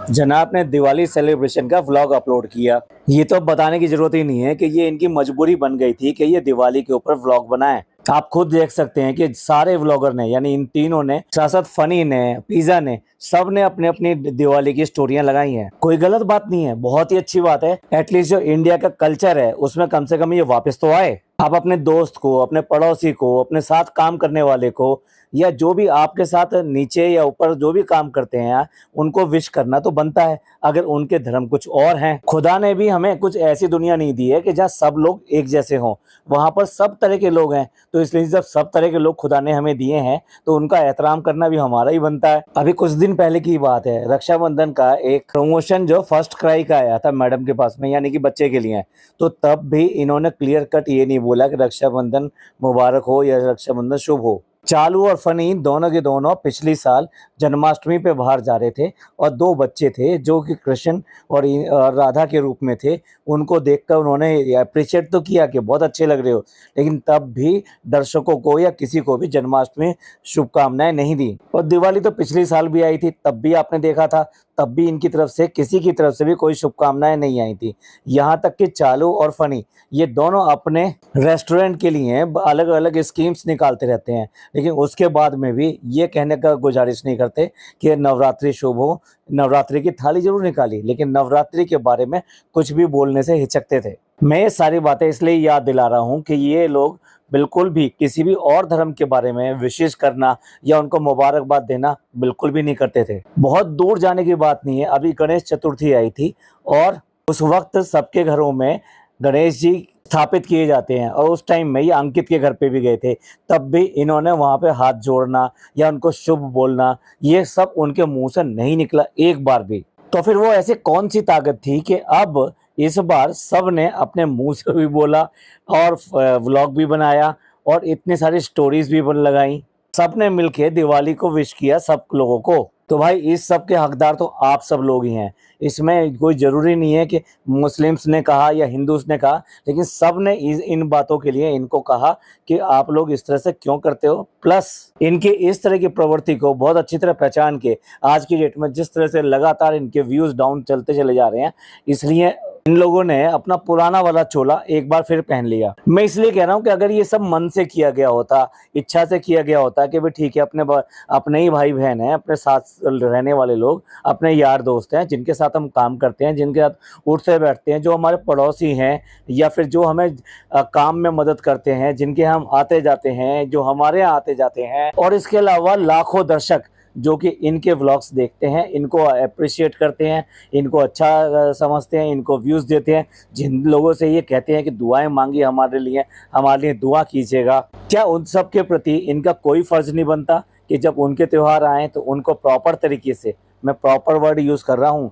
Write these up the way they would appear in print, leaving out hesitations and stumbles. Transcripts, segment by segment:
जनाब ने दिवाली सेलिब्रेशन का व्लॉग अपलोड किया। ये तो बताने की जरूरत ही नहीं है कि ये इनकी मजबूरी बन गई थी कि ये दिवाली के ऊपर व्लॉग बनाएं। आप खुद देख सकते हैं कि सारे व्लॉगर ने, यानी इन तीनों ने, साथ फनी ने, पिज्जा ने, सब ने अपने अपनी दिवाली की स्टोरियां लगाई हैं। कोई गलत बात नहीं है, बहुत ही अच्छी बात है। एटलीस्ट जो इंडिया का कल्चर है उसमें कम से कम ये वापस तो आए। आप अपने दोस्त को, अपने पड़ोसी को, अपने साथ काम करने वाले को, या जो भी आपके साथ नीचे या ऊपर जो भी काम करते हैं, उनको विश करना तो बनता है, अगर उनके धर्म कुछ और हैं। खुदा ने भी हमें कुछ ऐसी दुनिया नहीं दी है कि जहाँ सब लोग एक जैसे हों। वहां पर सब तरह के लोग हैं, तो इसलिए जब सब तरह के लोग खुदा ने हमें दिए हैं तो उनका एहतराम करना भी हमारा ही बनता है। अभी कुछ दिन पहले की बात है, रक्षाबंधन का एक प्रमोशन जो फर्स्ट क्राई का आया था मैडम के पास में, यानी कि बच्चे के लिए, तो तब भी इन्होंने क्लियर कट ये नहीं बोला कि रक्षाबंधन मुबारक हो या रक्षाबंधन शुभ हो। चालू और फनी दोनों के दोनों पिछली साल जन्माष्टमी पे बाहर जा रहे थे, और दो बच्चे थे जो कि कृष्ण और राधा के रूप में थे। उनको देखकर उन्होंने अप्रिशिएट तो किया कि बहुत अच्छे लग रहे हो, लेकिन तब भी दर्शकों को या किसी को भी जन्माष्टमी शुभकामनाएं नहीं दी। और दिवाली तो पिछली साल भी आई थी, तब भी आपने देखा था, तब भी इनकी तरफ से, किसी की तरफ से भी कोई शुभकामनाएं नहीं आई थी। यहाँ तक कि चालू और फनी ये दोनों अपने रेस्टोरेंट के लिए अलग अलग स्कीम्स निकालते रहते हैं, लेकिन उसके बाद में भी ये कहने का गुजारिश नहीं करते कि नवरात्रि शुभ हो। नवरात्रि की थाली जरूर निकाली, लेकिन नवरात्रि के बारे में कुछ भी बोलने से हिचकते थे। मैं ये सारी बातें इसलिए याद दिला रहा हूँ कि ये लोग बिल्कुल भी किसी भी और धर्म के बारे में विशेष करना या उनको मुबारकबाद देना बिल्कुल भी नहीं करते थे। बहुत दूर जाने की बात नहीं है, अभी गणेश चतुर्थी आई थी और उस वक्त सबके घरों में गणेश जी स्थापित किए जाते हैं, और उस टाइम में ये अंकित के घर पे भी गए थे, तब भी इन्होंने वहां पे हाथ जोड़ना या उनको शुभ बोलना, ये सब उनके मुंह से नहीं निकला एक बार भी। तो फिर वो ऐसी कौन सी ताकत थी कि अब इस बार सब ने अपने मुंह से भी बोला और व्लॉग भी बनाया और इतनी सारी स्टोरीज भी बन लगाई, सबने मिलके दिवाली को विश किया सब लोगों को। तो भाई इस सब के हकदार तो आप सब लोग ही हैं। इसमें कोई जरूरी नहीं है कि मुस्लिम्स ने कहा या हिंदूस ने कहा, लेकिन सब ने इन बातों के लिए इनको कहा कि आप लोग इस तरह से क्यों करते हो। प्लस इनके इस तरह की प्रवृत्ति को बहुत अच्छी तरह पहचान के आज की डेट में जिस तरह से लगातार इनके व्यूज डाउन चलते चले जा रहे हैं, इसलिए इन लोगों ने अपना पुराना वाला चोला एक बार फिर पहन लिया। मैं इसलिए कह रहा हूँ कि अगर ये सब मन से किया गया होता, इच्छा से किया गया होता कि भाई ठीक है, अपने ही भाई बहन हैं, अपने साथ रहने वाले लोग, अपने यार दोस्त हैं, जिनके साथ हम काम करते हैं, जिनके साथ उठते बैठते हैं, जो हमारे पड़ोसी हैं, या फिर जो हमें काम में मदद करते हैं, जिनके हम आते जाते हैं, जो हमारे यहाँ आते जाते हैं, और इसके अलावा लाखों दर्शक जो कि इनके व्लॉग्स देखते हैं, इनको अप्रिशिएट करते हैं, इनको अच्छा समझते हैं, इनको व्यूज़ देते हैं, जिन लोगों से ये कहते हैं कि दुआएं मांगी हमारे लिए दुआ कीजिएगा, क्या उन सब के प्रति इनका कोई फ़र्ज़ नहीं बनता कि जब उनके त्यौहार आएँ तो उनको प्रॉपर तरीके से, मैं प्रॉपर वर्ड यूज़ कर रहा हूँ,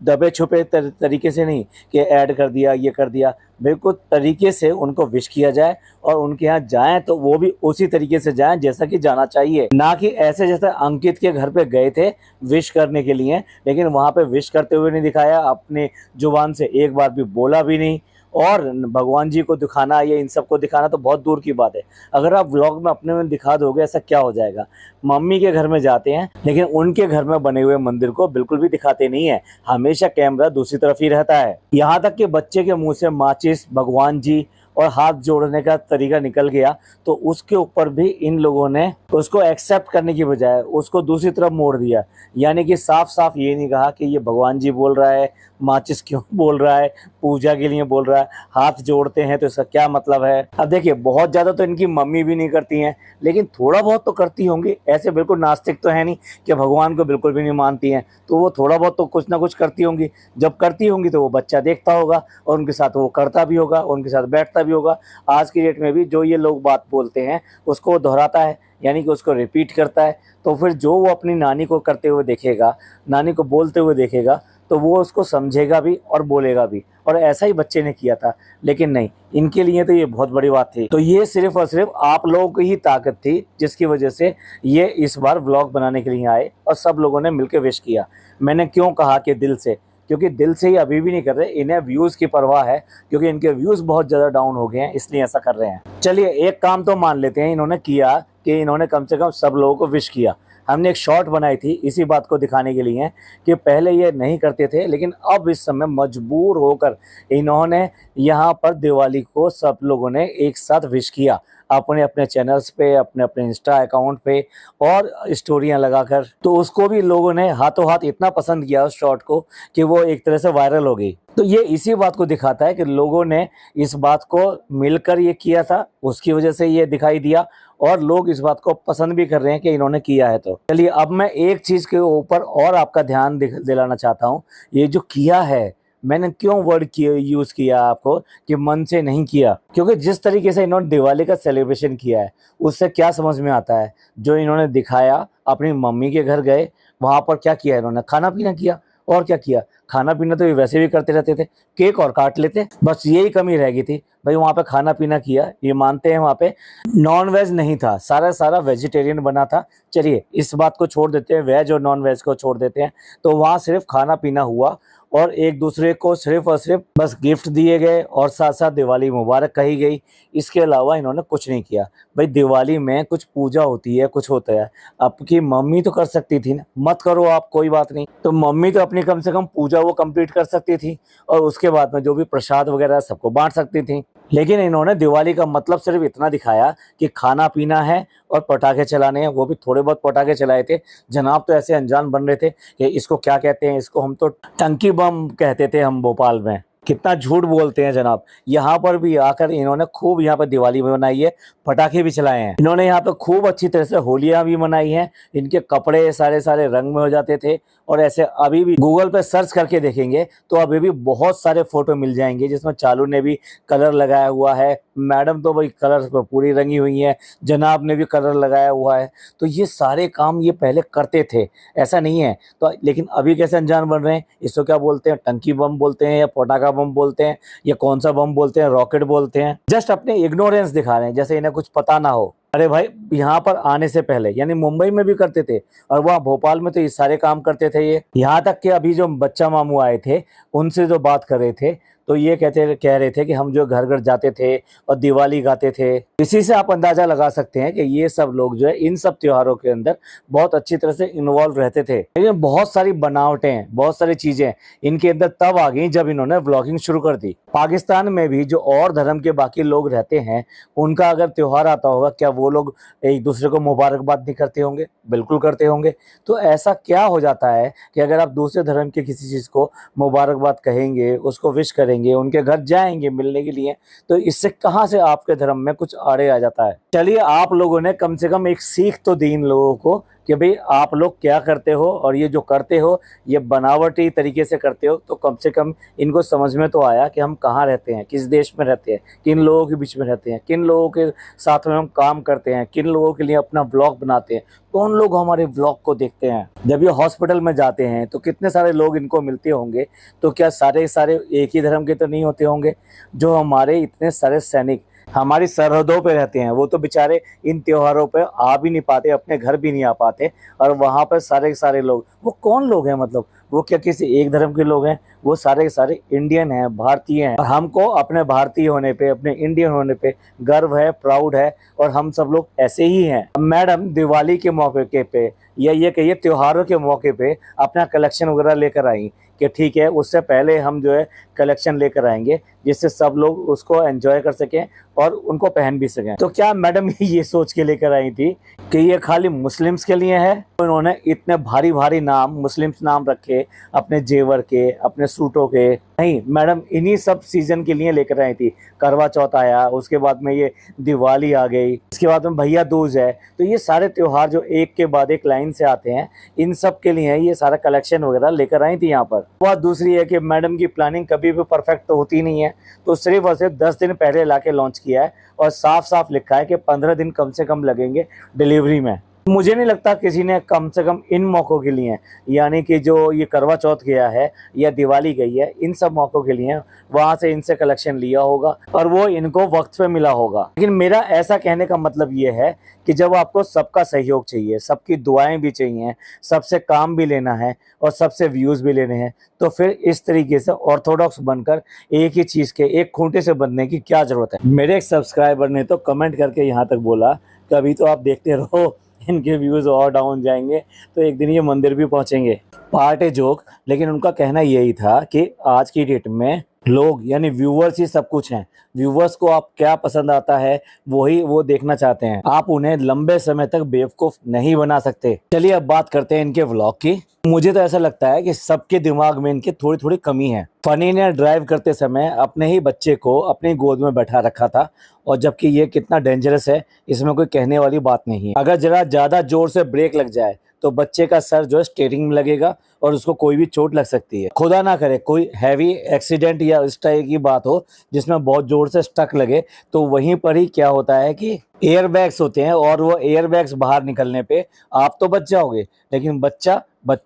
दबे छुपे तरीके से नहीं कि ऐड कर दिया, ये कर दिया, बिल्कुल तरीके से उनको विश किया जाए, और उनके यहाँ जाएं तो वो भी उसी तरीके से जाएं जैसा कि जाना चाहिए, ना कि ऐसे जैसे अंकित के घर पे गए थे विश करने के लिए, लेकिन वहाँ पे विश करते हुए नहीं दिखाया, अपने जुबान से एक बार भी बोला भी नहीं, और भगवान जी को दिखाना या इन सबको दिखाना तो बहुत दूर की बात है। अगर आप व्लॉग में अपने में दिखा दोगे, ऐसा क्या हो जाएगा। मम्मी के घर में जाते हैं, लेकिन उनके घर में बने हुए मंदिर को बिल्कुल भी दिखाते नहीं है, हमेशा कैमरा दूसरी तरफ ही रहता है। यहाँ तक कि बच्चे के मुंह से माचिस, भगवान जी और हाथ जोड़ने का तरीका निकल गया, तो उसके ऊपर भी इन लोगों ने उसको एक्सेप्ट करने की बजाय उसको दूसरी तरफ मोड़ दिया। यानी कि साफ साफ ये नहीं कहा कि ये भगवान जी बोल रहा है, माचिस क्यों बोल रहा है, पूजा के लिए बोल रहा है, हाथ जोड़ते हैं तो इसका क्या मतलब है। अब देखिए, बहुत ज़्यादा तो इनकी मम्मी भी नहीं करती हैं, लेकिन थोड़ा बहुत तो करती होंगी। ऐसे बिल्कुल नास्तिक तो है नहीं कि भगवान को बिल्कुल भी नहीं मानती हैं, तो वो थोड़ा बहुत तो कुछ ना कुछ करती होंगी। जब करती होंगी तो वो बच्चा देखता होगा और उनके साथ वो करता भी होगा, उनके साथ बैठता भी होगा। आज की डेट में भी जो ये लोग बात बोलते हैं उसको वो दोहराता है, यानी कि उसको रिपीट करता है। तो फिर जो वो अपनी नानी को करते हुए देखेगा, नानी को बोलते हुए देखेगा, तो वो उसको समझेगा भी और बोलेगा भी। और ऐसा ही बच्चे ने किया था, लेकिन नहीं, इनके लिए तो ये बहुत बड़ी बात थी। तो ये सिर्फ और सिर्फ आप लोगों की ही ताकत थी जिसकी वजह से ये इस बार व्लॉग बनाने के लिए आए और सब लोगों ने मिलकर विश किया। मैंने क्यों कहा कि दिल से, क्योंकि दिल से ही अभी भी नहीं कर रहे, इन्हें व्यूज़ की परवाह है, क्योंकि इनके व्यूज़ बहुत ज़्यादा डाउन हो गए हैं, इसलिए ऐसा कर रहे हैं। चलिए एक काम तो मान लेते हैं इन्होंने किया कि इन्होंने कम से कम सब लोगों को विश किया। हमने एक शॉर्ट बनाई थी इसी बात को दिखाने के लिए कि पहले ये नहीं करते थे, लेकिन अब इस समय मजबूर होकर इन्होंने यहाँ पर दिवाली को सब लोगों ने एक साथ विश किया, अपने अपने चैनल्स पे, अपने अपने इंस्टा अकाउंट पे और स्टोरियां लगाकर। तो उसको भी लोगों ने हाथों हाथ इतना पसंद किया उस शॉट को कि वो एक तरह से वायरल हो गई। तो ये इसी बात को दिखाता है कि लोगों ने इस बात को मिलकर ये किया था, उसकी वजह से ये दिखाई दिया और लोग इस बात को पसंद भी कर रहे हैं कि इन्होंने किया है। तो चलिए अब मैं एक चीज के ऊपर और आपका ध्यान दिलाना चाहता हूँ। ये जो किया है, मैंने क्यों वर्ड यूज किया आपको कि मन से नहीं किया, क्योंकि जिस तरीके से इन्होंने दिवाली का सेलिब्रेशन किया है उससे क्या समझ में आता है। जो इन्होंने दिखाया, अपनी मम्मी के घर गए, वहां पर क्या किया इन्होंने, खाना पीना किया। और क्या किया, खाना पीना तो ये वैसे भी करते रहते थे, केक और काट लेते, बस यही कमी रह गई थी भाई। वहां पे खाना पीना किया, ये मानते हैं वहां पे नॉन वेज नहीं था, सारा सारा वेजिटेरियन बना था। चलिए इस बात को छोड़ देते हैं, वेज और नॉन वेज को छोड़ देते हैं। तो वहां सिर्फ खाना पीना हुआ और एक दूसरे को सिर्फ और सिर्फ बस गिफ्ट दिए गए और साथ साथ दिवाली मुबारक कही गई। इसके अलावा इन्होंने कुछ नहीं किया। भाई दिवाली में कुछ पूजा होती है, कुछ होता है, आपकी मम्मी तो कर सकती थी ना, मत करो आप, कोई बात नहीं। तो मम्मी तो अपनी कम से कम पूजा वो कंप्लीट कर सकती थी और उसके बाद में जो भी प्रसाद वगैरह सबको बांट सकती थी। लेकिन इन्होंने दिवाली का मतलब सिर्फ इतना दिखाया कि खाना पीना है और पटाखे चलाने हैं, वो भी थोड़े बहुत पटाखे चलाए थे। जनाब तो ऐसे अनजान बन रहे थे कि इसको क्या कहते हैं, इसको हम तो टंकी बम कहते थे हम भोपाल में। कितना झूठ बोलते हैं जनाब। यहाँ पर भी आकर इन्होंने खूब यहाँ पर दिवाली भी मनाई है, पटाखे भी चलाए हैं। इन्होंने यहाँ पे खूब अच्छी तरह से होलियां भी मनाई हैं। इनके कपड़े सारे सारे रंग में हो जाते थे और ऐसे अभी भी गूगल पे सर्च करके देखेंगे तो अभी भी बहुत सारे फोटो मिल जाएंगे जिसमें चालू ने भी कलर लगाया हुआ है, मैडम तो भाई कलर पर पूरी रंगी हुई है, जनाब ने भी कलर लगाया हुआ है। तो ये सारे काम ये पहले करते थे, ऐसा नहीं है। तो लेकिन अभी कैसे अनजान बन रहे हैं, इसको क्या बोलते हैं, टंकी बम बोलते हैं या पटाखा बम बोलते हैं या कौन सा बम बोलते हैं, रॉकेट बोलते हैं। जस्ट अपने इग्नोरेंस दिखा रहे हैं, जैसे इन्हें कुछ पता ना हो। अरे भाई यहाँ पर आने से पहले यानी मुंबई में भी करते थे और वहाँ भोपाल में तो ये सारे काम करते थे। ये यहाँ तक कि अभी जो बच्चा मामू आए थे उनसे जो बात कर रहे थे तो ये कह रहे थे कि हम जो घर घर जाते थे और दिवाली गाते थे। इसी से आप अंदाजा लगा सकते हैं कि ये सब लोग जो है इन सब त्योहारों के अंदर बहुत अच्छी तरह से इन्वॉल्व रहते थे। लेकिन बहुत सारी बनावटें, बहुत सारी चीजें इनके अंदर तब आ गई जब इन्होंने व्लॉगिंग शुरू कर दी। पाकिस्तान में भी जो और धर्म के बाकी लोग रहते हैं उनका अगर त्योहार आता होगा, क्या वो लोग एक दूसरे को मुबारकबाद नहीं करते होंगे? बिल्कुल करते होंगे। तो ऐसा क्या हो जाता है कि अगर आप दूसरे धर्म के किसी चीज को मुबारकबाद कहेंगे, उसको विश करेंगे, उनके घर जाएंगे मिलने के लिए, तो इससे कहां से आपके धर्म में कुछ आड़े आ जाता है? चलिए आप लोगों ने कम से कम एक सीख तो दी इन लोगों को कि भाई आप लोग क्या करते हो और ये जो करते हो ये बनावटी तरीके से करते हो। तो कम से कम इनको समझ में तो आया कि हम कहाँ रहते हैं, किस देश में रहते हैं, किन लोगों के बीच में रहते हैं, किन लोगों के साथ में हम काम करते हैं, किन लोगों के लिए अपना व्लॉग बनाते हैं, कौन लोग हमारे व्लॉग को देखते हैं। जब ये हॉस्पिटल में जाते हैं तो कितने सारे लोग इनको मिलते होंगे, तो क्या सारे सारे एक ही धर्म के तो नहीं होते होंगे? जो हमारे इतने सारे सैनिक हमारी सरहदों पे रहते हैं वो तो बेचारे इन त्योहारों पे आ भी नहीं पाते, अपने घर भी नहीं आ पाते, और वहाँ पर सारे सारे लोग, वो कौन लोग हैं? मतलब वो क्या किसी एक धर्म के लोग हैं? वो सारे सारे इंडियन हैं, भारतीय हैं। और हमको अपने भारतीय होने पे, अपने इंडियन होने पे गर्व है, प्राउड है, और हम सब लोग ऐसे ही हैं। मैडम दिवाली के मौके पे या ये कहिए त्योहारों के मौके पे अपना कलेक्शन वगैरह लेकर आई कि ठीक है उससे पहले हम जो है कलेक्शन लेकर आएंगे जिससे सब लोग उसको एंजॉय कर सकें और उनको पहन भी सकें। तो क्या मैडम ये सोच के लेकर आई थी कि ये खाली मुस्लिम्स के लिए है? तो इन्होंने इतने भारी भारी नाम, मुस्लिम्स नाम रखे अपने जेवर के, अपने सूटों के? नहीं, मैडम इन्हीं सब सीजन के लिए लेकर आई थी। करवा चौथ आया, उसके बाद में ये दिवाली आ गई, इसके बाद में भैया दूज है। तो ये सारे त्योहार जो एक के बाद एक लाइन से आते हैं, इन सब के लिए ये सारा कलेक्शन वगैरह लेकर आई थी यहाँ पर। बात दूसरी है कि मैडम की प्लानिंग कभी भी परफेक्ट तो होती नहीं है, तो सिर्फ और सिर्फ 10 दिन पहले लाके लॉन्च किया है और साफ साफ लिखा है कि 15 दिन कम से कम लगेंगे डिलीवरी में। मुझे नहीं लगता किसी ने कम से कम इन मौक़ों के लिए, यानी कि जो ये करवा चौथ गया है या दिवाली गई है, इन सब मौक़ों के लिए वहाँ से इनसे कलेक्शन लिया होगा और वो इनको वक्त पे मिला होगा। लेकिन मेरा ऐसा कहने का मतलब ये है कि जब आपको सबका सहयोग चाहिए, सबकी दुआएं भी चाहिए, सबसे काम भी लेना है और सबसे व्यूज़ भी लेने हैं, तो फिर इस तरीके से ऑर्थोडॉक्स बनकर एक ही चीज़ के एक खूंटे से बंधने की क्या ज़रूरत है? मेरे एक सब्सक्राइबर ने तो कमेंट करके यहाँ तक बोला कि अभी तो आप देखते रहो इनके व्यूज और डाउन जाएंगे तो एक दिन ये मंदिर भी पहुंचेंगे। पार्ट ए जोक, लेकिन उनका कहना यही था कि आज की डेट में लोग यानी व्यूवर्स ही सब कुछ हैं। व्यूवर्स को आप क्या पसंद आता है वही वो देखना चाहते हैं, आप उन्हें लंबे समय तक बेवकूफ नहीं बना सकते। चलिए अब बात करते हैं इनके व्लॉग की। मुझे तो ऐसा लगता है कि सबके दिमाग में इनकी थोड़ी थोड़ी कमी है। फनी ने ड्राइव करते समय अपने ही बच्चे को अपनी गोद में बैठा रखा था, और जबकि ये कितना डेंजरस है इसमें कोई कहने वाली बात नहीं है। अगर जरा ज्यादा जोर से ब्रेक लग जाए तो बच्चे का सर जो है स्टीयरिंग में लगेगा और उसको कोई भी चोट लग सकती है। खुदा ना करे कोई हैवी एक्सीडेंट या इस टाइप की बात हो जिसमें बहुत जोर से स्टक लगे, तो वहीं पर ही क्या होता है कि एयर बैग्स होते हैं और वो एयर बैग्स बाहर निकलने पे आप तो बच जाओगे, लेकिन बच्चा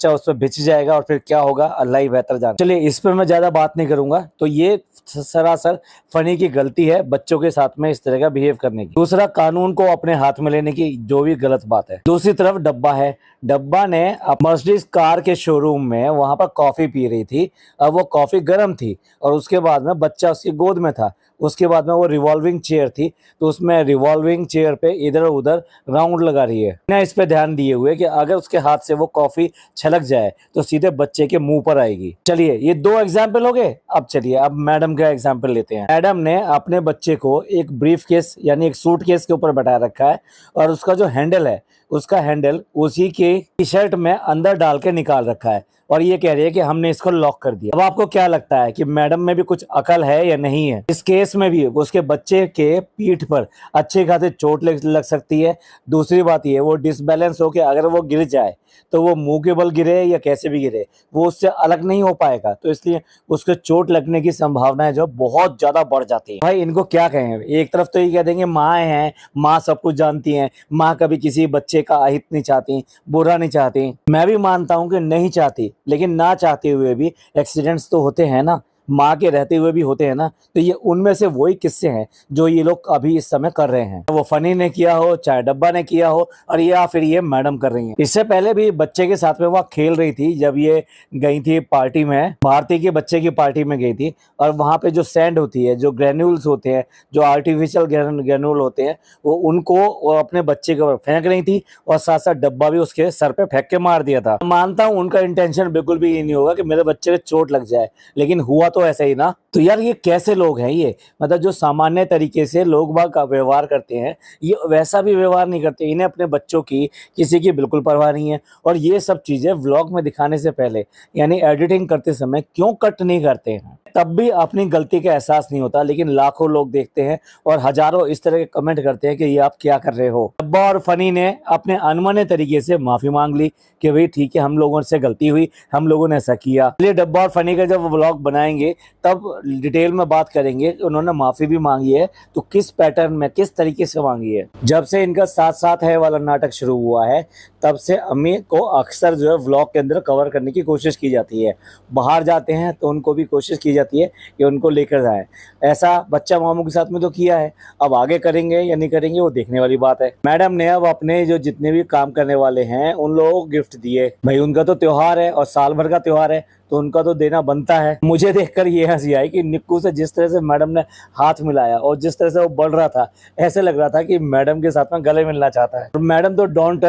उस पर भिच जाएगा और फिर क्या होगा अल्लाह ही बेहतर जाने। चलिए इस पर मैं ज्यादा बात नहीं करूंगा। तो ये सरासर फनी की गलती है बच्चों के साथ में इस तरह का बिहेव करने की। दूसरा, कानून को अपने हाथ में लेने की जो भी गलत बात है। दूसरी तरफ डब्बा है। डब्बा ने मर्सिडीज कार के शोरूम में वहां पर कॉफी पी रही थी। अब वो कॉफी गर्म थी और उसके बाद में बच्चा उसकी गोद में था। उसके बाद में वो रिवॉल्विंग चेयर थी, तो उसमें रिवॉल्विंग चेयर पे इधर उधर राउंड लगा रही है। ना इस पे ध्यान दिए हुए कि अगर उसके हाथ से वो कॉफी छलक जाए तो सीधे बच्चे के मुंह पर आएगी। चलिए ये दो एग्जाम्पल हो गए। अब चलिए अब मैडम का एग्जाम्पल लेते हैं। मैडम ने अपने बच्चे को एक ब्रीफ केस यानी एक सूट केस के ऊपर बैठा रखा है और उसका जो हैंडल है उसका हैंडल उसी के टी शर्ट में अंदर डाल के निकाल रखा है और ये कह रही है कि हमने इसको लॉक कर दिया। अब आपको क्या लगता है कि मैडम में भी कुछ अकल है या नहीं है? इस केस में भी उसके बच्चे के पीठ पर अच्छे खासे चोट लग सकती है। दूसरी बात ये वो डिसबैलेंस हो के अगर वो गिर जाए तो वो मुंह के बल गिरे या कैसे भी गिरे वो उससे अलग नहीं हो पाएगा, तो इसलिए उसके चोट लगने की संभावनाएं जो बहुत ज्यादा बढ़ जाती है। भाई इनको क्या कहें, एक तरफ तो ये कह देंगे माँ हैं, माँ सब कुछ जानती हैं, माँ कभी किसी बच्चे का अहित नहीं चाहती, बुरा नहीं चाहती। मैं भी मानता हूँ कि नहीं चाहती, लेकिन ना चाहते हुए भी एक्सीडेंट्स तो होते हैं ना, माँ के रहते हुए भी होते हैं ना। तो ये उनमें से वही किस्से हैं जो ये लोग अभी इस समय कर रहे हैं। वो फनी ने किया हो, चाहे डब्बा ने किया हो, और या फिर ये मैडम कर रही हैं। इससे पहले भी बच्चे के साथ में वह खेल रही थी जब ये गई थी पार्टी में, भारती के बच्चे की पार्टी में गई थी, और वहां पे जो सैंड होती है, जो ग्रेन्यूल्स होते हैं, जो आर्टिफिशियल ग्रेन्यूल होते हैं, वो उनको वो अपने बच्चे के ऊपर फेंक रही थी और साथ साथ डब्बा भी उसके सर पे फेंक के मार दिया था। मानता हूँ उनका इंटेंशन बिल्कुल भी ये नहीं होगा कि मेरे बच्चे को चोट लग जाए, लेकिन हुआ तो ऐसा ही ना। तो यार ये कैसे लोग हैं, ये मतलब जो सामान्य तरीके से लोग बाग का व्यवहार करते हैं ये वैसा भी व्यवहार नहीं करते। इन्हें अपने बच्चों की किसी की बिल्कुल परवाह नहीं है, और ये सब चीजें व्लॉग में दिखाने से पहले यानी एडिटिंग करते समय क्यों कट नहीं करते हैं? तब भी अपनी गलती का एहसास नहीं होता, लेकिन लाखों लोग देखते हैं और हजारों इस तरह के कमेंट करते हैं कि ये आप क्या कर रहे हो। डब्बा और फनी ने अपने अनमने तरीके से माफी मांग ली कि भाई ठीक है हम लोगों से गलती हुई, हम लोगों ने ऐसा किया। इसलिए डब्बा और फनी का जब व्लॉग बनाएंगे तब डिटेल में बात करेंगे कि उन्होंने माफी भी मांगी है तो किस पैटर्न में, किस तरीके से मांगी है। जब से इनका साथ साथ है वाला नाटक शुरू हुआ है तब से अम्मी को अक्सर जो है व्लॉग के अंदर कवर करने की कोशिश की जाती है। बाहर जाते हैं तो उनको भी कोशिश की जाती है कि उनको लेकर जाएं। ऐसा बच्चा मामू के साथ में तो किया है, अब आगे करेंगे या नहीं करेंगे वो देखने वाली बात है। मैडम ने अब अपने जो जितने भी काम करने वाले हैं उन लोगों को गिफ्ट दिए। भाई उनका तो त्योहार है और साल भर का त्योहार है तो उनका तो देना बनता है। मुझे देखकर ये हंसी आई कि निक्कू से जिस तरह से मैडम ने हाथ मिलाया और जिस तरह से वो बढ़ रहा था, ऐसे लग रहा था कि मैडम के साथ में गले मिलना चाहता है। और मैडम तो डोंट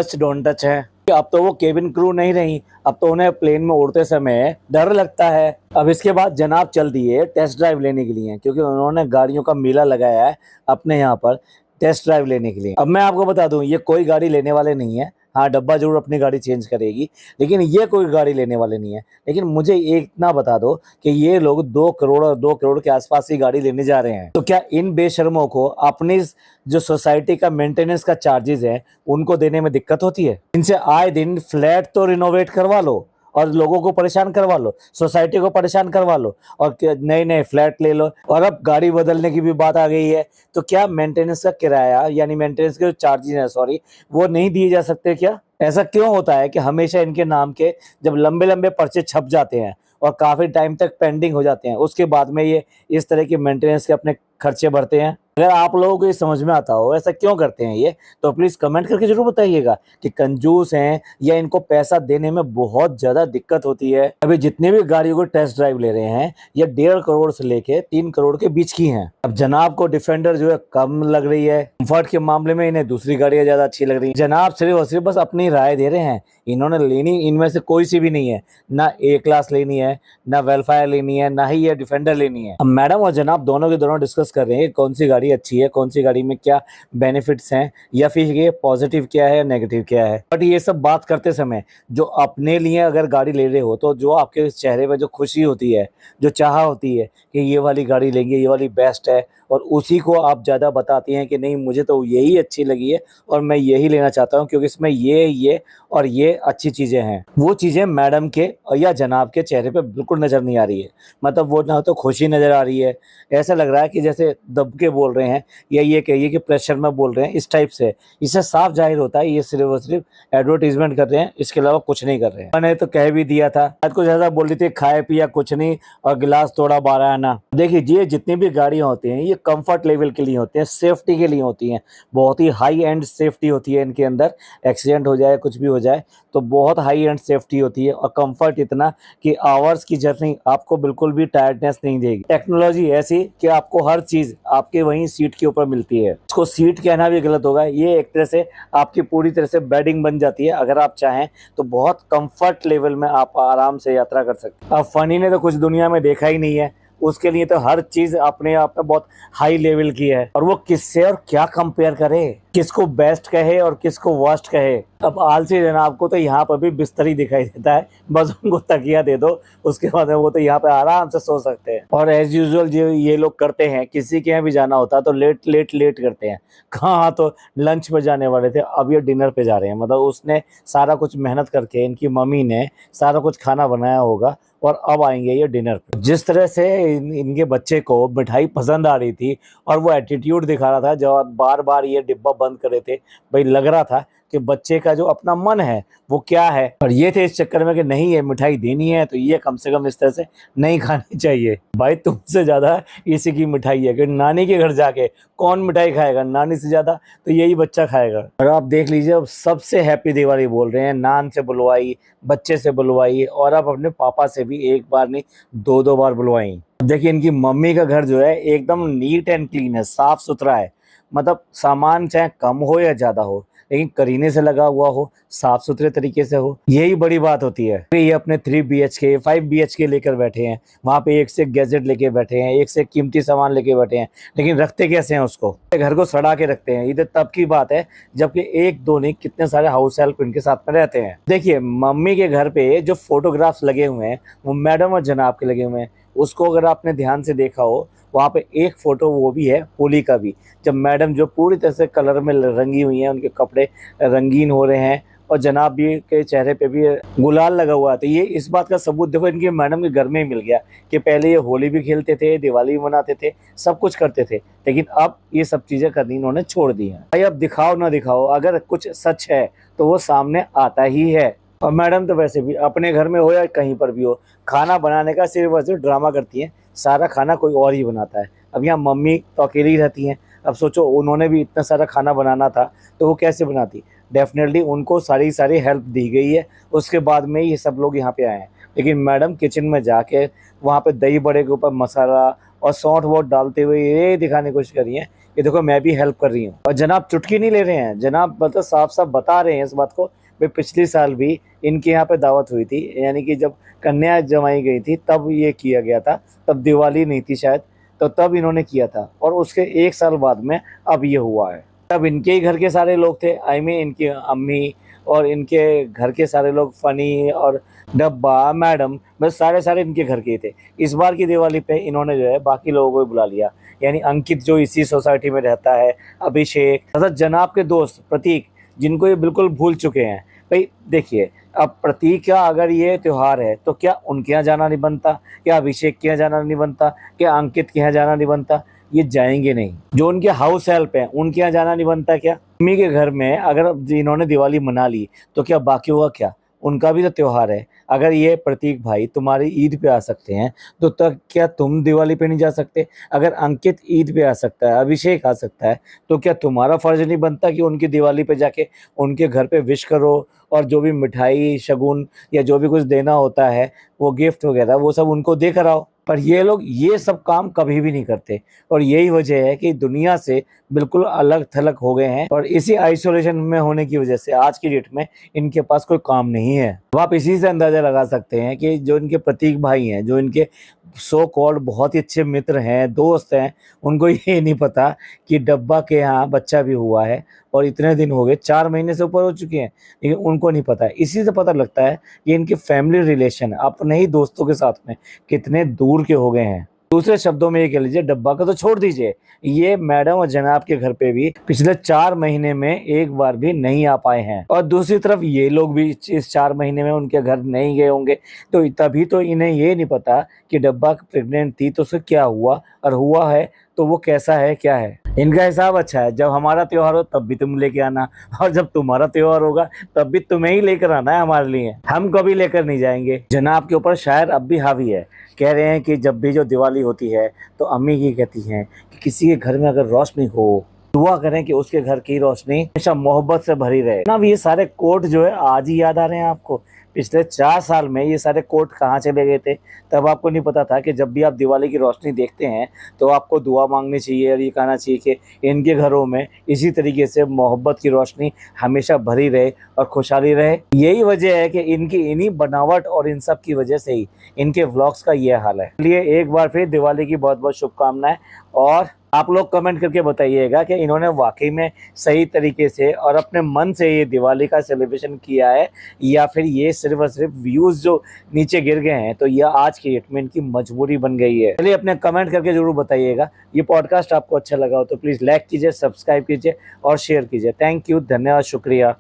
टच है। अब तो वो केबिन क्रू नहीं रही, अब तो उन्हें प्लेन में उड़ते समय डर लगता है। अब इसके बाद जनाब चल दिए टेस्ट ड्राइव लेने के लिए, क्योंकि उन्होंने गाड़ियों का मेला लगाया है अपने यहाँ पर टेस्ट ड्राइव लेने के लिए। अब मैं आपको बता दूं ये कोई गाड़ी लेने वाले नहीं है। हाँ डब्बा जरूर अपनी गाड़ी चेंज करेगी, लेकिन ये कोई गाड़ी लेने वाले नहीं है। लेकिन मुझे एक इतना बता दो कि ये लोग 2 करोड़ और 2 करोड़ के आसपास की गाड़ी लेने जा रहे हैं, तो क्या इन बेशर्मों को अपनी जो सोसाइटी का मेंटेनेंस का चार्जेस है उनको देने में दिक्कत होती है? इनसे आए दिन फ्लैट तो रिनोवेट करवा लो और लोगों को परेशान करवा लो, सोसाइटी को परेशान करवा लो और नए नए फ्लैट ले लो, और अब गाड़ी बदलने की भी बात आ गई है। तो क्या मेंटेनेंस का किराया यानी मेंटेनेंस के जो चार्जेस हैं वो नहीं दिए जा सकते क्या? ऐसा क्यों होता है कि हमेशा इनके नाम के जब लंबे लंबे पर्चे छप जाते हैं और काफी टाइम तक पेंडिंग हो जाते हैं उसके बाद में ये इस तरह के मेंटेनेंस के अपने खर्चे भरते हैं। अगर आप लोगों को ये समझ में आता हो ऐसा क्यों करते हैं ये, तो प्लीज कमेंट करके जरूर बताइएगा कि कंजूस हैं या इनको पैसा देने में बहुत ज्यादा दिक्कत होती है। अभी जितने भी गाड़ियों को टेस्ट ड्राइव ले रहे हैं ये 1.5 करोड़ से लेके 3 करोड़ के बीच की हैं। अब जनाब को डिफेंडर जो है कम लग रही है, कंफर्ट के मामले में इन्हें दूसरी गाड़ियां ज्यादा अच्छी लग रही है। जनाब सिर्फ और सिर्फ बस अपनी राय दे रहे हैं, इन्होंने लेनी इनमें से कोई सी भी नहीं है, ना ए क्लास लेनी है, ना वेलफायर लेनी है, ना ही ये डिफेंडर लेनी है। अब मैडम और जनाब दोनों के दोनों डिस्कस कर रहे हैं कौन सी गाड़ी अच्छी है, कौन सी गाड़ी में क्या बेनिफिट्स हैं, या फिर ये पॉजिटिव क्या है नेगेटिव क्या है। बट ये सब बात करते समय जो अपने लिए अगर गाड़ी ले रहे हो तो जो आपके चेहरे पे जो खुशी होती है, जो चाह होती है कि ये वाली गाड़ी लेंगे, ये वाली बेस्ट है, और उसी को आप ज़्यादा बताती हैं कि नहीं मुझे तो यही अच्छी लगी है और मैं यही लेना चाहता हूँ क्योंकि इसमें ये और ये अच्छी चीज़ें हैं। वो चीज़ें मैडम के या जनाब के चेहरे पे बिल्कुल नज़र नहीं आ रही है। मतलब वो ना तो खुशी नज़र आ रही है, ऐसा लग रहा है कि जैसे दब के बोल रहे हैं या ये कहिए कि प्रेशर में बोल रहे हैं, इस टाइप से। इससे साफ जाहिर होता है ये सिर्फ और सिर्फ एडवर्टीजमेंट कर रहे हैं, इसके अलावा कुछ नहीं कर रहे हैं। मैंने तो कह भी दिया था, आज कुछ ऐसा बोल रही थी खाए पिया कुछ नहीं और गिलास तोड़ा 12 आना। देखिए ये जितनी भी गाड़ियाँ होती हैं ये कंफर्ट लेवल के लिए होती हैं, सेफ्टी के लिए होती हैं, बहुत ही हाई एंड सेफ्टी होती है इनके अंदर। एक्सीडेंट हो जाए कुछ भी हो जाए तो बहुत हाई एंड सेफ्टी होती है और कंफर्ट इतना कि आवर्स की जर्नी आपको बिल्कुल भी टायर्डनेस नहीं देगी। टेक्नोलॉजी ऐसी कि आपको हर चीज आपके वहीं सीट के ऊपर मिलती है। इसको सीट कहना भी गलत होगा, ये एक तरह से आपकी पूरी तरह से बेडिंग बन जाती है। अगर आप चाहें तो बहुत कंफर्ट लेवल में आप आराम से यात्रा कर सकते हैं। अब फनी ने तो कुछ दुनिया में देखा ही नहीं है, उसके लिए तो हर चीज अपने आप में बहुत हाई लेवल की है और वो किससे और क्या कंपेयर करे, किसको बेस्ट कहे और किसको वर्स्ट कहे। अब आलसी जनाब को तो यहाँ पर भी बिस्तर ही दिखाई देता है, बस उनको तकिया दे दो उसके बाद वो तो यहाँ पे आराम से सो सकते हैं। और एज यूजुअल जो ये लोग करते हैं, किसी के यहाँ भी जाना होता है तो लेट करते हैं। कहाँ तो लंच पे जाने वाले थे, अब ये डिनर पे जा रहे हैं। मतलब उसने सारा कुछ मेहनत करके, इनकी मम्मी ने सारा कुछ खाना बनाया होगा और अब आएंगे ये डिनर पे। जिस तरह से इनके बच्चे को मिठाई पसंद आ रही थी और वो एटीट्यूड दिखा रहा था जब बार बार ये डिब्बा बंद कर रहे थे, भाई लग रहा था कि बच्चे का जो अपना मन है वो क्या है। और ये थे इस चक्कर में कि नहीं ये मिठाई देनी है तो ये कम से कम इस तरह से नहीं खानी चाहिए। भाई तुमसे ज्यादा इसी की मिठाई है कि नानी के घर जाके कौन मिठाई खाएगा, नानी से ज्यादा तो यही बच्चा खाएगा। और आप देख लीजिए अब सबसे हैप्पी दिवाली बोल रहे हैं, नान से बुलवाई, बच्चे से बुलवाई और अब अपने पापा से भी एक बार नहीं 2 बार बुलवाई। देखिए इनकी मम्मी का घर जो है एकदम नीट एंड क्लीन है, साफ सुथरा है। मतलब सामान चाहे कम हो या ज्यादा हो लेकिन करीने से लगा हुआ हो, साफ सुथरे तरीके से हो, यही बड़ी बात होती है। ये अपने 3 BHK 5 BHK लेकर बैठे हैं, वहां पे एक से गैजेट लेके बैठे हैं, एक से कीमती सामान लेके बैठे हैं, लेकिन रखते कैसे हैं उसको, घर को सड़ा के रखते हैं। इधर तब की बात है जबकि एक दो नहीं कितने सारे हाउस हेल्प इनके साथ में रहते हैं। देखिए मम्मी के घर पे जो फोटोग्राफ्स लगे हुए हैं वो मैडम और जनाब के लगे हुए हैं। उसको अगर आपने ध्यान से देखा हो वहाँ पे एक फोटो वो भी है होली का भी, जब मैडम जो पूरी तरह से कलर में रंगी हुई हैं, उनके कपड़े रंगीन हो रहे हैं और जनाब भी के चेहरे पे भी गुलाल लगा हुआ है। तो ये इस बात का सबूत देखो इनके मैडम के घर में ही मिल गया कि पहले ये होली भी खेलते थे, दिवाली भी मनाते थे, सब कुछ करते थे, लेकिन अब ये सब चीज़ें करनी इन्होंने छोड़ दी हैं। भाई अब दिखाओ ना दिखाओ, अगर कुछ सच है तो वो सामने आता ही है। और मैडम तो वैसे भी अपने घर में हो या कहीं पर भी हो, खाना बनाने का सिर्फ और सिर्फ ड्रामा करती हैं, सारा खाना कोई और ही बनाता है। अब यहाँ मम्मी तो अकेली रहती हैं, अब सोचो उन्होंने भी इतना सारा खाना बनाना था तो वो कैसे बनाती। डेफिनेटली उनको सारी हेल्प दी गई है, उसके बाद में ये सब लोग यहाँ पे आए हैं। लेकिन मैडम किचन में जाके वहाँ पे दही बड़े के ऊपर मसाला और सौंठ वोट डालते हुए ये दिखाने की कोशिश करी है कि देखो मैं भी हेल्प कर रही हूँ। और जनाब चुटकी नहीं ले रहे हैं, जनाब मतलब साफ साफ बता रहे हैं इस बात को। भाई पिछली साल भी इनके यहाँ पे दावत हुई थी, यानी कि जब कन्या जमाई गई थी तब ये किया गया था, तब दिवाली नहीं थी शायद, तो तब इन्होंने किया था और उसके 1 साल बाद में अब ये हुआ है। तब इनके ही घर के सारे लोग थे, आई मीन इनकी अम्मी और इनके घर के सारे लोग, फनी और डब्बा मैडम, बस सारे इनके घर के थे। इस बार की दिवाली पे इन्होंने जो है बाकी लोगों को भी बुला लिया, यानी अंकित जो इसी सोसाइटी में रहता है, अभिषेक तथा जनाब के दोस्त प्रतीक, जिनको ये बिल्कुल भूल चुके हैं। भाई देखिए अब प्रतीक का अगर ये त्यौहार है तो क्या उनके यहाँ जाना नहीं बनता, क्या अभिषेक के यहाँ जाना नहीं बनता, क्या अंकित के यहाँ जाना नहीं बनता? ये जाएंगे नहीं। जो उनके हाउस हेल्प हैं उनके यहाँ जाना नहीं बनता क्या? मम्मी के घर में अगर इन्होंने दिवाली मना ली तो क्या बाकियों का क्या? उनका भी तो त्योहार है। अगर ये प्रतीक भाई तुम्हारी ईद पे आ सकते हैं तो तब क्या तुम दिवाली पे नहीं जा सकते? अगर अंकित ईद पे आ सकता है, अभिषेक आ सकता है, तो क्या तुम्हारा फर्ज नहीं बनता कि उनकी दिवाली पे जाके उनके घर पे विश करो और जो भी मिठाई शगुन या जो भी कुछ देना होता है, वो गिफ्ट वगैरह वो सब उनको दे कर आओ। पर ये लोग ये सब काम कभी भी नहीं करते और यही वजह है कि दुनिया से बिल्कुल अलग थलग हो गए हैं और इसी आइसोलेशन में होने की वजह से आज की डेट में इनके पास कोई काम नहीं है। तो आप इसी से अंदाजा लगा सकते हैं कि जो इनके प्रतीक भाई हैं, जो इनके सो कॉल्ड बहुत ही अच्छे मित्र हैं, दोस्त हैं, उनको ये नहीं पता कि डब्बा के यहाँ बच्चा भी हुआ है और इतने दिन हो गए, 4 महीने से ऊपर हो चुके हैं, लेकिन उनको नहीं पता है। इसी से पता लगता है कि इनकी फैमिली रिलेशन अपने ही दोस्तों के साथ में कितने दूर के हो गए हैं। दूसरे शब्दों में ये कह लीजिए, डब्बा का तो छोड़ दीजिए, ये मैडम और जनाब के घर पे भी पिछले 4 महीने में एक बार भी नहीं आ पाए हैं और दूसरी तरफ ये लोग भी इस 4 महीने में उनके घर नहीं गए होंगे, तो तभी तो इन्हें ये नहीं पता कि डब्बा प्रेग्नेंट थी तो उसे क्या हुआ और हुआ है तो वो कैसा है क्या है। इनका हिसाब अच्छा है, जब हमारा त्योहार हो तब भी तुम लेके आना और जब तुम्हारा त्योहार होगा तब भी तुम्हें ही लेकर आना है हमारे लिए, हम कभी लेकर नहीं जाएंगे। जनाब के ऊपर शायर अब भी हावी है, कह रहे हैं कि जब भी जो दिवाली होती है तो अम्मी ये कहती हैं कि किसी के घर में अगर रोशनी हो, दुआ करें कि उसके घर की रोशनी हमेशा मोहब्बत से भरी रहे ना। ये सारे कोट जो है आज ही याद आ रहे हैं आपको, पिछले 4 साल में ये सारे कोट कहाँ चले गए थे? तब आपको नहीं पता था कि जब भी आप दिवाली की रोशनी देखते हैं तो आपको दुआ मांगनी चाहिए और ये कहना चाहिए कि इनके घरों में इसी तरीके से मोहब्बत की रोशनी हमेशा भरी रहे और खुशहाली रहे। यही वजह है कि इनकी इन्हीं बनावट और इन सब की वजह से ही इनके व्लॉग्स का ये हाल है। इसलिए एक बार फिर दिवाली की बहुत बहुत शुभकामनाएं और आप लोग कमेंट करके बताइएगा कि इन्होंने वाकई में सही तरीके से और अपने मन से ये दिवाली का सेलिब्रेशन किया है या फिर ये सिर्फ और सिर्फ व्यूज़ जो नीचे गिर गए हैं तो यह आज की डेट में इनकी मजबूरी बन गई है। चलिए अपने कमेंट करके जरूर बताइएगा। ये पॉडकास्ट आपको अच्छा लगा हो तो प्लीज़ लाइक कीजिए, सब्सक्राइब कीजिए और शेयर कीजिए। थैंक यू, धन्यवाद, शुक्रिया।